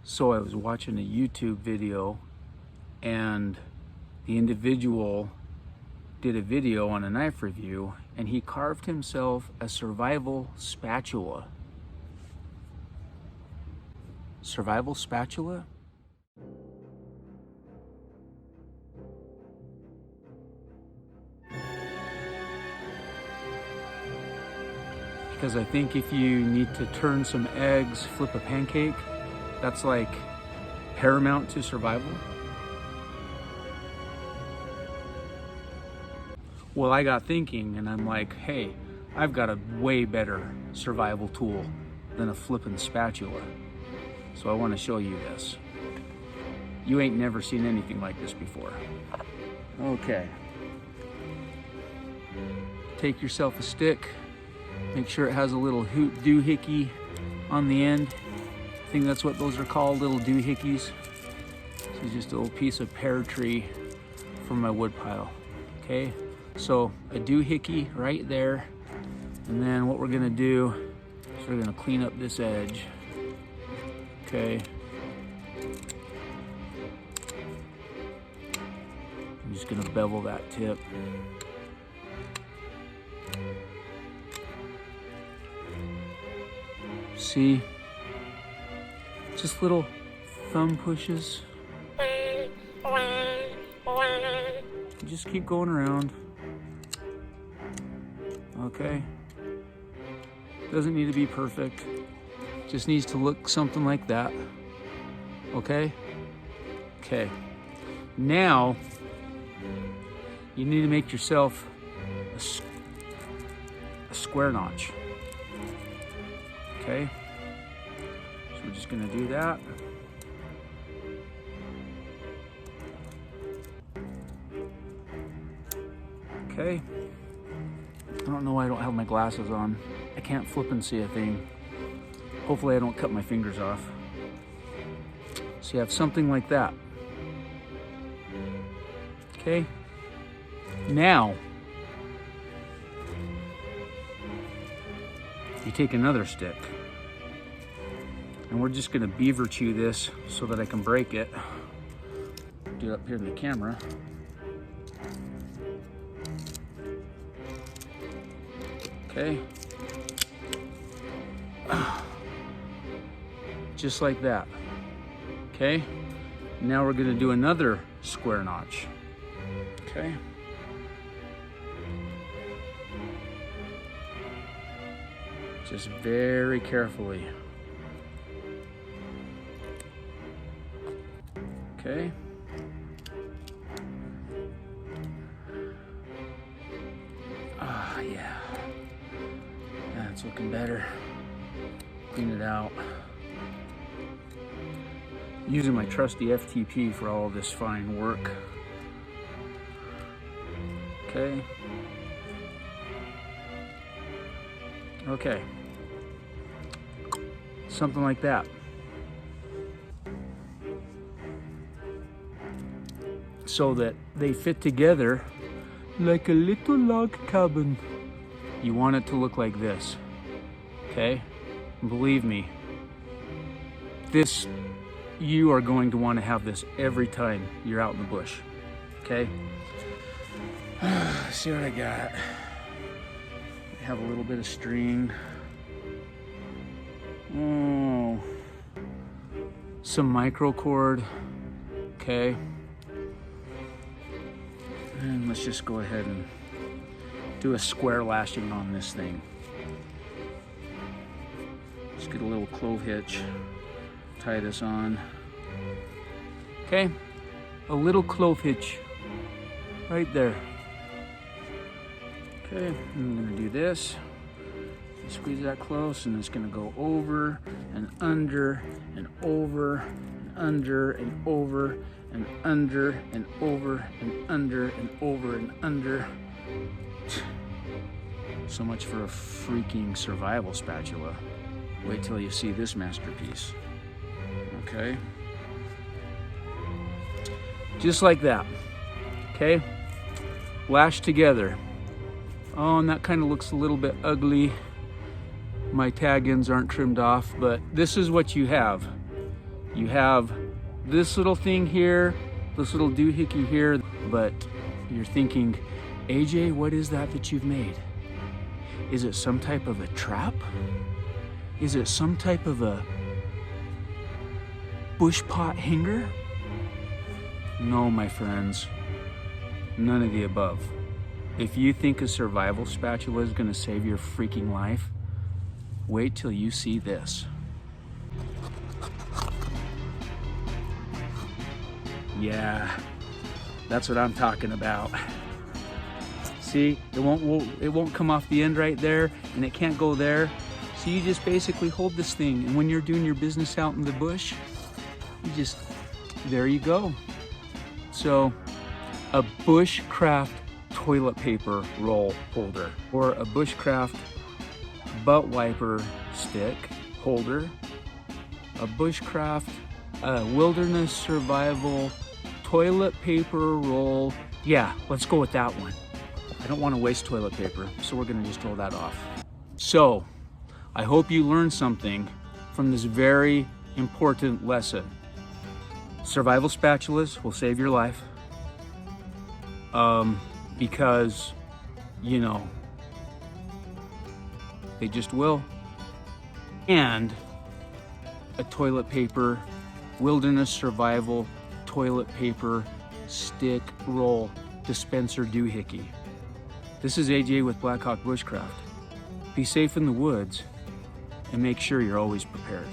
So I was watching a YouTube video and the individual did a video on a knife review and he carved himself a survival spatula. Survival spatula? Because I think if you need to turn some eggs, flip a pancake, that's like paramount to survival. Well, I got thinking and I'm like, hey, I've got a way better survival tool than a flippin' spatula. So I want to show you this. You ain't never seen anything like this before. Okay. Take yourself a stick. Make sure it has a little doohickey on the end. I think that's what those are called, little doohickeys. This is just a little piece of pear tree from my wood pile. Okay, so a doohickey right there. And then what we're gonna do is we're gonna clean up this edge. Okay. I'm just gonna bevel that tip. See? Just little thumb pushes. Just keep going around. Okay. Doesn't need to be perfect. Just needs to look something like that. Okay? Okay. Now, you need to make yourself a square notch. Okay? So we're just gonna do that. Okay. I don't know why I don't have my glasses on. I can't flip and see a thing. Hopefully I don't cut my fingers off. So you have something like that. Okay. Now, you take another stick and we're just gonna beaver chew this so that I can break it. Do it up here in the camera. Okay. Just like that. Okay. Now we're gonna do another square notch. Okay. Just very carefully. Okay. Ah, yeah. That's looking better. Clean it out. Using my trusty FTP for all of this fine work. Okay. Okay. Something like that. So that they fit together like a little log cabin. You want it to look like this. Okay? And believe me, you are going to want to have this every time you're out in the bush. Okay? See what I got. I have a little bit of string. Oh, some micro cord. Okay. And let's just go ahead and do a square lashing on this thing. Just get a little clove hitch. Tie this on. Okay. A little clove hitch right there. Okay, I'm gonna do this. Squeeze that close and it's gonna go over and under and over and under and over and under and over and under and over and under. So much for a freaking survival spatula. Wait till you see this masterpiece. Okay. Just like that. Okay. Lash together. Oh, and that kind of looks a little bit ugly. My tag ends aren't trimmed off, but this is what you have. You have this little thing here, this little doohickey here, but you're thinking, AJ, what is that you've made? Is it some type of a trap? Is it some type of a bush pot hanger? No, my friends, none of the above. If you think a survival spatula is gonna save your freaking life, wait till you see this. Yeah, that's what I'm talking about. See, it won't come off the end right there, and it can't go there. So you just basically hold this thing, and when you're doing your business out in the bush, you just, there you go. So, a bushcraft toilet paper roll holder, or a bushcraft butt wiper stick holder, a bushcraft wilderness survival toilet paper roll. Yeah, let's go with that one. I don't want to waste toilet paper, so we're gonna just throw that off. So, I hope you learned something from this very important lesson. Survival spatulas will save your life. Because, you know, they just will. And a toilet paper, wilderness survival toilet paper stick roll dispenser doohickey. This is AJ with Blackhawk Bushcraft. Be safe in the woods and make sure you're always prepared.